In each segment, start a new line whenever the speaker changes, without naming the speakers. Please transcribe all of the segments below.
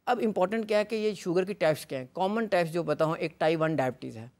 अब इम्पॉर्टेंट क्या है कि ये शुगर की टाइप्स क्या हैं। कॉमन टाइप्स जो पता हो, एक टाइप 1 डायबिटीज़ है,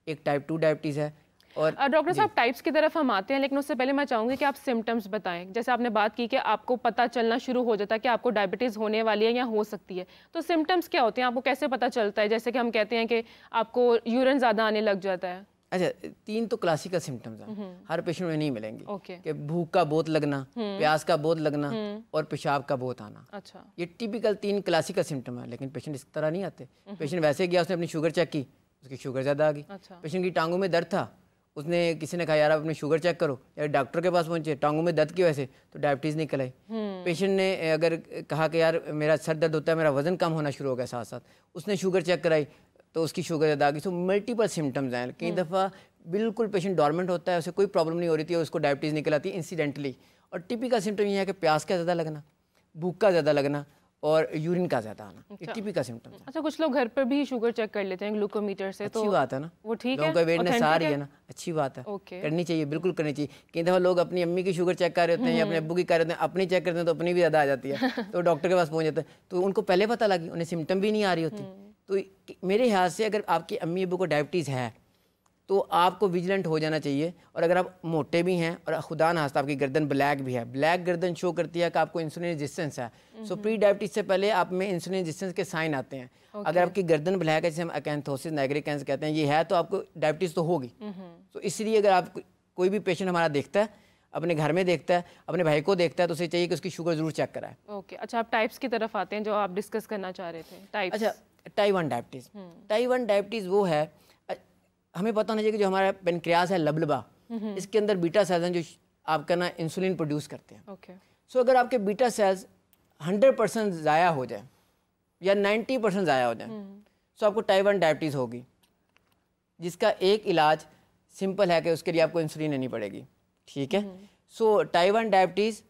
एक टाइप 2 डायबिटीज़ है। और
डॉक्टर साहब टाइप्स की तरफ हम आते हैं, लेकिन उससे पहले मैं चाहूँगी कि आप सिम्टम्स बताएं। जैसे आपने बात की कि आपको पता चलना शुरू हो जाता है कि आपको डायबिटीज़ होने वाली है या हो सकती है, तो सिम्टम्स क्या होते हैं, आपको कैसे पता चलता है? जैसे कि हम कहते हैं कि आपको यूरिन ज़्यादा आने लग जाता है।
अच्छा, 3 तो क्लासिकल सिम्टम्स हैं, हर पेशेंट में नहीं मिलेंगे।
ओके।
कि भूख का बहुत लगना, प्यास का बहुत लगना और पेशाब का बहुत आना।
अच्छा।
ये टिपिकल 3 क्लासिकल सिम्टम है, लेकिन पेशेंट इस तरह नहीं आते। पेशेंट वैसे गया, उसने अपनी शुगर चेक की, उसकी शुगर ज़्यादा आ गई।
अच्छा।
पेशेंट की टांगों में दर्द था, उसने किसी ने कहा यार आप अपनी शुगर चेक करो, या डॉक्टर के पास पहुंचे, टांगों में दर्द की वजह से तो डायबिटीज़ निकल आई। पेशेंट ने अगर कहा कि यार मेरा सर दर्द होता है, मेरा वजन कम होना शुरू हो गया, साथ साथ उसने शुगर चेक कराई तो उसकी शुगर ज़्यादा आ गई। सो मल्टीपल सिम्टम्स हैं। कई दफ़ा बिल्कुल पेशेंट डॉर्मेंट होता है, उसे कोई प्रॉब्लम नहीं हो रही थी, उसको डायबिटीज़ निकल आती है इंसिडेंटली। और टिपिकल सिम्टम ये है कि प्यास का ज़्यादा लगना, भूख का ज़्यादा लगना और यूरिन का ज़्यादा आना। ये टिपिकल सिम्टम्स हैं।
अच्छा, कुछ लोग घर पर भी शुगर चेक कर लेते हैं ग्लूकोमीटर से,
अच्छी बात है ना,
वो ठीक है,
लोगों का अवेयरनेस आ रही है ना, अच्छी बात है। करनी चाहिए, बिल्कुल करनी चाहिए। कई दफ़ा लोग अपनी अम्मी की शुगर चेक कर रहे होते हैं या अपने अब्बू की कर रहे होते हैं, अपनी चेक करते हैं तो अपनी भी ज़्यादा आ जाती है तो डॉक्टर के पास पहुंच जाते हैं, तो उनको पहले पता लगी, उन्हें सिम्टम भी नहीं आ रही होती। तो मेरे ख्याल से अगर आपकी अम्मी अब्बू को डायबिटीज़ है तो आपको विजिलेंट हो जाना चाहिए। और अगर आप मोटे भी हैं और खुदा ना खास्ता आपकी गर्दन ब्लैक भी है, ब्लैक गर्दन शो करती है कि आपको इंसुलिन रेजिस्टेंस है। सो प्री डायबिटीज से पहले आप में इंसुलिन रेजिस्टेंस के साइन आते हैं। अगर आपकी गर्दन ब्लैक है, जैसे हम अकैंथोसिस नाइग्रिकेंस कहते हैं, ये है तो आपको डायबिटीज़ तो होगी। तो इसलिए अगर आप कोई भी पेशेंट हमारा देखता है, अपने घर में देखता है, अपने भाई को देखता है, तो उसे चाहिए कि उसकी शुगर जरूर चेक कराए।
ओके। अच्छा, आप टाइप्स की तरफ आते हैं जो आप डिस्कस करना चाह रहे थे। टाइप्स।
अच्छा, टाइप 1 डायबिटीज़। टाइप 1 डायबिटीज़ वो है, हमें पता होना चाहिए कि जो हमारा पेनक्रियास है, लबलबा, इसके अंदर बीटा सेल्स हैं जो आपका ना इंसुलिन प्रोड्यूस करते हैं।
ओके।
सो अगर आपके बीटा सेल्स 100% ज़ाया हो जाए या 90% ज़ाया हो जाए, सो आपको टाइप 1 डायबिटीज़ होगी, जिसका एक इलाज सिंपल है कि उसके लिए आपको इंसुलिन लेनी पड़ेगी। ठीक है। सो टाइप 1 डायबिटीज़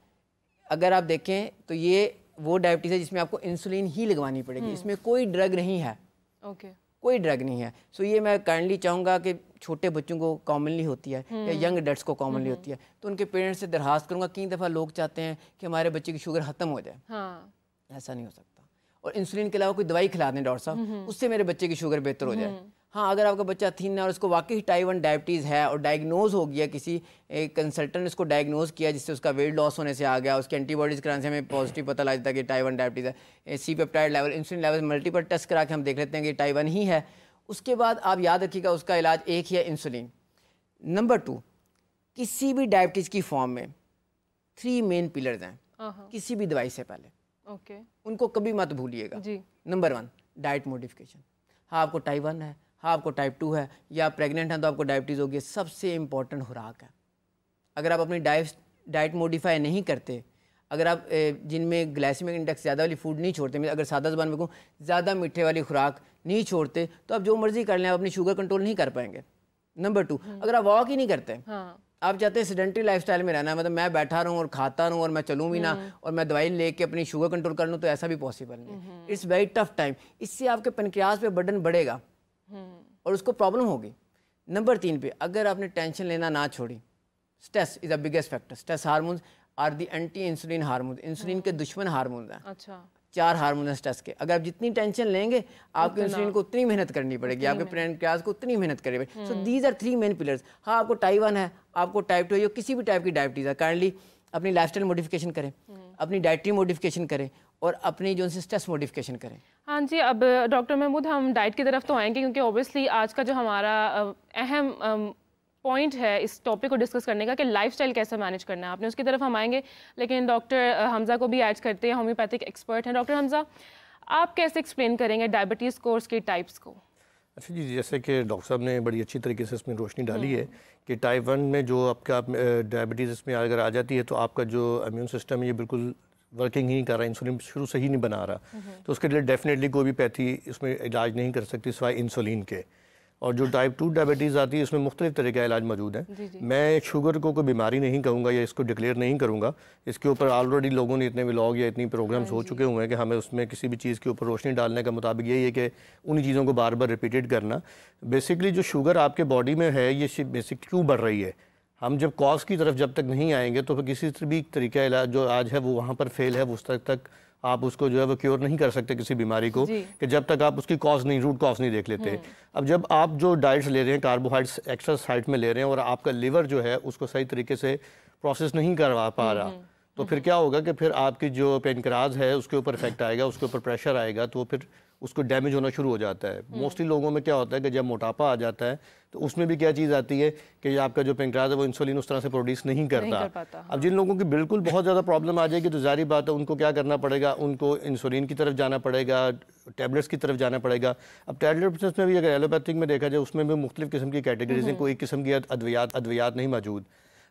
अगर आप देखें तो ये वो डायबिटीज़ है जिसमें आपको इंसुलिन ही लगवानी पड़ेगी, इसमें कोई ड्रग नहीं है।
ओके।
कोई ड्रग नहीं है। सो ये मैं काइंडली चाहूँगा कि छोटे बच्चों को कॉमनली होती है या यंग एडल्ट्स को कॉमनली होती है, तो उनके पेरेंट्स से दरखास्त करूँगा। कई दफ़ा लोग चाहते हैं कि हमारे बच्चे की शुगर ख़त्म हो जाए।
हाँ।
ऐसा नहीं हो सकता। और इंसुलिन के अलावा कोई दवाई खिला दें डॉक्टर साहब, उससे मेरे बच्चे की शुगर बेहतर हो जाए। हाँ, अगर आपका बच्चा थीन है और उसको वाकई टाइप 1 डायबिटीज़ है और डायग्नोज हो गया, किसी कंसल्टेंट ने उसको डायग्नोज किया जिससे उसका वेट लॉस होने से आ गया, उसके एंटीबॉडीज़ कराने से हमें पॉजिटिव पता लग जाता है कि टाइप 1 डायबिटीज़ है। C peptide level, insulin level multiple test करा के हम देख लेते हैं कि टाइप 1 ही है। उसके बाद आप याद रखिएगा उसका इलाज एक ही है, इंसुलिन। नंबर 2, किसी भी डायबिटीज़ की फॉर्म में 3 मेन पिलर्स हैं किसी भी दवाई से पहले।
ओके।
उनको कभी मत भूलिएगा। Number 1, diet modification. हाँ, आपको टाइप 1 है, हाँ आपको टाइप 2 है, या आप प्रेग्नेंट हैं तो आपको डायबिटीज़ होगी, सबसे इंपॉर्टेंट खुराक है। अगर आप अपनी डाइट मॉडिफाई नहीं करते, अगर आप जिनमें ग्लाइसेमिक इंडेक्स ज़्यादा वाली फूड नहीं छोड़ते, अगर सादा ज़बान में कहूँ ज़्यादा मीठे वाली खुराक नहीं छोड़ते, तो आप जो मर्जी कर लें, आप अपनी शुगर कंट्रोल नहीं कर पाएंगे। नंबर 2, अगर आप वॉक ही नहीं करते, आप चाहते हैं सेडेंटरी लाइफस्टाइल में रहना, मतलब मैं बैठा रहूँ और खाता रहूँ और मैं चलूँ भी ना और मैं दवाई लेके अपनी शुगर कंट्रोल कर लूँ, तो ऐसा भी पॉसिबल नहीं। It's very tough time. इससे आपके पेनक्रियास पे बर्डन बढ़ेगा और उसको प्रॉब्लम होगी। नंबर 3 पे, अगर आपने टेंशन लेना ना छोड़ी, stress is the biggest factor. Stress hormones are the anti insulin hormone, insulin के दुश्मन हार्मोन हैं।
अच्छा।
4 हार्मोन हैं स्ट्रेस के। अगर आप जितनी टेंशन लेंगे, आपके इंसुलिन को उतनी मेहनत करनी पड़ेगी, आपके पेनक्रियास को उतनी मेहनत करनी पड़ेगी। So these are 3 main pillars. हाँ, आपको टाइप 1 है, आपको टाइप 2 है, किसी भी टाइप की डायबिटीज़ है, काइंडली अपनी लाइफस्टाइल मॉडिफिकेशन करें, अपनी डाइटरी मॉडिफिकेशन करें और अपनी जो स्ट्रेस मॉडिफिकेशन करें।
हाँ जी, अब डॉक्टर महमूद, हम डाइट की तरफ तो आएंगे क्योंकि ऑब्वियसली आज का जो हमारा अहम पॉइंट है इस टॉपिक को डिस्कस करने का कि लाइफस्टाइल कैसे मैनेज करना है, आपने उसकी तरफ हम आएंगे। लेकिन डॉक्टर हमजा को भी ऐड करते हैं, होम्योपैथिक एक्सपर्ट हैं। डॉक्टर हमजा, आप कैसे एक्सप्लेन करेंगे डायबिटीज़ कोर्स के टाइप्स को?
अच्छा जी, जैसे कि डॉक्टर साहब ने बड़ी अच्छी तरीके से इसमें रोशनी डाली है कि टाइप 1 में जो आपका डायबिटीज़ इसमें अगर आ जाती है तो आपका जो इम्यून सिस्टम है ये बिल्कुल वर्किंग ही नहीं कर रहा, इंसुलिन शुरू से ही नहीं बना रहा, तो उसके लिए डेफिनेटली कोई भी पैथी इसमें इलाज नहीं कर सकती सिवाय इंसुलिन के। और जो टाइप 2 डायबिटीज़ आती है इसमें मुख्तलिफ तरह का इलाज मौजूद है। मैं शुगर को कोई बीमारी नहीं कहूँगा या इसको डिक्लेयर नहीं करूँगा, इसके ऊपर ऑलरेडी लोगों ने इतने व्लॉग या इतनी प्रोग्राम्स हो चुके हुए हैं कि हमें उसमें किसी भी चीज़ के ऊपर रोशनी डालने का मुताबिक यही है कि उन्हीं चीज़ों को बार बार रिपीटेड करना। बेसिकली जो शुगर आपके बॉडी में है ये बेसिक क्यों बढ़ रही है, हम जब कॉज की तरफ जब तक नहीं आएंगे तो फिर किसी भी तरीका इलाज जो आज है वो वहाँ पर फेल है, वो उस तक आप उसको जो है वो क्योर नहीं कर सकते किसी बीमारी को, कि जब तक आप उसकी कॉज नहीं, रूट कॉज नहीं देख लेते। अब जब आप जो डाइट्स ले रहे हैं, कार्बोहाइड्रेट्स एक्स्ट्रा साइड में ले रहे हैं, और आपका लिवर जो है उसको सही तरीके से प्रोसेस नहीं करवा पा रहा, तो फिर क्या होगा कि फिर आपकी जो पेनक्रास है उसके ऊपर इफेक्ट आएगा, उसके ऊपर प्रेशर आएगा, तो फिर उसको डैमेज होना शुरू हो जाता है। मोस्टली लोगों में क्या होता है कि जब मोटापा आ जाता है तो उसमें भी क्या चीज़ आती है कि आपका जो पेनक्रास है वो इंसुलिन उस तरह से प्रोड्यूस नहीं करता। अब जिन लोगों की बिल्कुल बहुत ज़्यादा प्रॉब्लम आ जाएगी तो जारी बात है उनको क्या करना पड़ेगा, उनको इंसुलिन की तरफ जाना पड़ेगा, टैबलेट्स की तरफ जाना पड़ेगा। अब टैबलेट्स में भी अगर एलोपैथिक में देखा जाए उसमें भी मुख्तलिफ किस्म की कैटेगरीज हैं, कोई एक किस्म की अद्वियात नहीं मौजूद।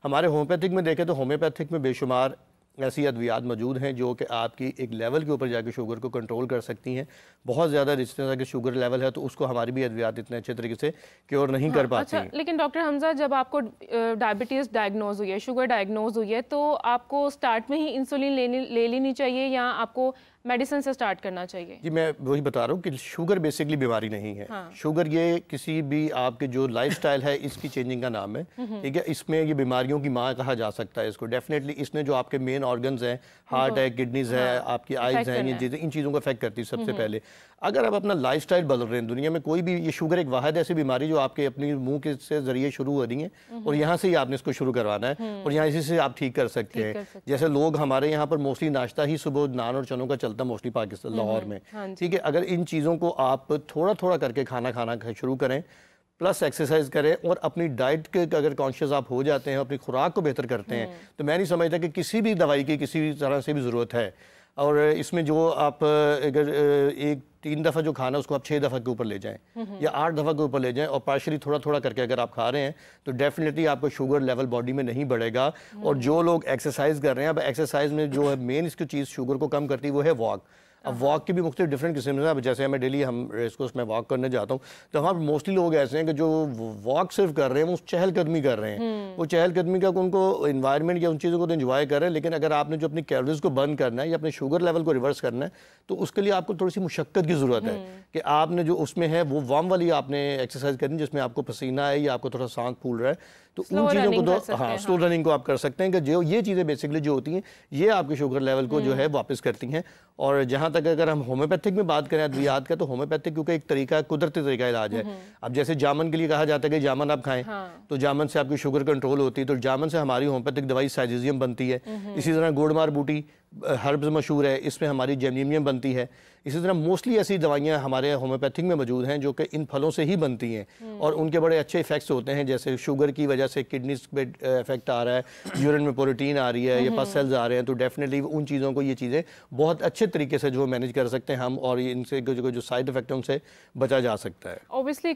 हमारे होम्योपैथिक में देखें तो होम्योपैथिक में बेशुमार ऐसी अद्वियात मौजूद हैं जो कि आपकी एक लेवल के ऊपर जाकर शुगर को कंट्रोल कर सकती हैं। बहुत ज़्यादा रिचनेस अगर शुगर लेवल है तो उसको हमारी भी अद्वियात इतने अच्छे तरीके से क्योर नहीं कर पाती।
अच्छा, लेकिन डॉक्टर हमजा, जब आपको डायबिटीज़ डायग्नोज हुई है, शुगर डायग्नोज हुई है, तो आपको स्टार्ट में ही इंसुलिन ले लेनी चाहिए या आपको मेडिसिन से स्टार्ट करना चाहिए?
जी मैं वही बता रहा हूँ कि शुगर बेसिकली बीमारी नहीं है। शुगर ये किसी भी आपके जो लाइफस्टाइल है इसकी चेंजिंग का नाम है, ठीक है। इसमें ये बीमारियों की माँ कहा जा सकता है इसको। डेफिनेटली इसने जो आपके मेन ऑर्गन्स हैं, हार्ट है, किडनीज है, आपकी आइज हैं, ये चीज़ें इन चीज़ों को अफेक्ट करती है सबसे पहले। अगर आप अपना लाइफस्टाइल बदल रहे हैं, दुनिया में कोई भी, ये शुगर एक वाहिद ऐसी बीमारी जो आपके अपनी मुंह के से जरिए शुरू हो रही है और यहाँ से ही आपने इसको शुरू करवाना है और यहाँ इसी से आप ठीक कर सकते हैं। जैसे लोग हमारे यहाँ पर मोस्टली नाश्ता ही सुबह नान और चनों का चलता, मोस्टली पाकिस्तान लाहौर में, ठीक है। अगर इन चीज़ों को आप थोड़ा थोड़ा करके खाना शुरू करें, प्लस एक्सरसाइज करें और अपनी डाइट के अगर कॉन्शियस आप हो जाते हैं, अपनी खुराक को बेहतर करते हैं, तो मैं नहीं समझता कि किसी भी दवाई की किसी भी तरह से भी ज़रूरत है। और इसमें जो आप अगर 3 दफ़ा जो खाना उसको आप 6 दफ़ा के ऊपर ले जाएं या 8 दफ़ा के ऊपर ले जाएं और पार्शली थोड़ा थोड़ा करके अगर आप खा रहे हैं तो डेफिनेटली आपका शुगर लेवल बॉडी में नहीं बढ़ेगा। और जो लोग एक्सरसाइज कर रहे हैं, अब एक्सरसाइज में जो है मेन इसकी चीज़ शुगर को कम करती है वो है वॉक। अब वॉक की भी मुख्तलिफ डिफरेंट किस्म है। अब जैसे मैं डेली हम रेस कोर्स में वॉक करने जाता हूँ तो वहाँ मोस्टली लोग ऐसे हैं कि जो वॉक सिर्फ कर रहे हैं वो चहलकदमी कर रहे हैं। वो चहलकदमी का उनको इन्वायरमेंट या उन चीज़ों को तो एंजॉय कर रहे हैं, लेकिन अगर आपने जो अपनी कैलोरीज को बर्न करना है या अपने शुगर लेवल को रिवर्स करना है तो उसके लिए आपको थोड़ी सी मुशक्क़त की ज़रूरत है कि आपने जो उसमें है वो वार्म वाली आपने एक्सरसाइज करनी जिसमें आपको पसीना है या आपको थोड़ा सांस फूल रहा है। तो उन चीज़ों को तो स्लो रनिंग को आप कर सकते हैं कि जो ये चीज़ें बेसिकली जो होती हैं ये आपके शुगर लेवल को जो है वापस करती हैं। और जहाँ तक अगर हम होम्योपैथिक में बात करें अद्वियात का, तो होम्योपैथिक क्योंकि एक तरीका कुदरती तरीका इलाज है। अब जैसे जामन के लिए कहा जाता है कि जामन आप खाएं, तो जामन से आपकी शुगर कंट्रोल होती है, तो जामन से हमारी होम्योपैथिक दवाई साइजियम बनती है। इसी तरह गोडमार बूटी हर्ब्स मशहूर है, इसमें हमारी जेमनीमियम बनती है। इसी तरह मोस्टली ऐसी दवाइयाँ हमारे होम्योपैथिक में मौजूद हैं जो कि इन फलों से ही बनती हैं और उनके बड़े अच्छे इफेक्ट्स होते हैं। जैसे शुगर की वजह से किडनीज पे इफेक्ट आ रहा है, यूरिन में प्रोटीन आ रही है या पस सेल्स आ रहे हैं, तो डेफिनेटली उन चीज़ों को ये चीज़ें बहुत अच्छे तरीके से जो मैनेज कर सकते हैं हम, और इनसे जो साइड इफेक्ट है उनसे बचा जा सकता है।
ऑब्वियसली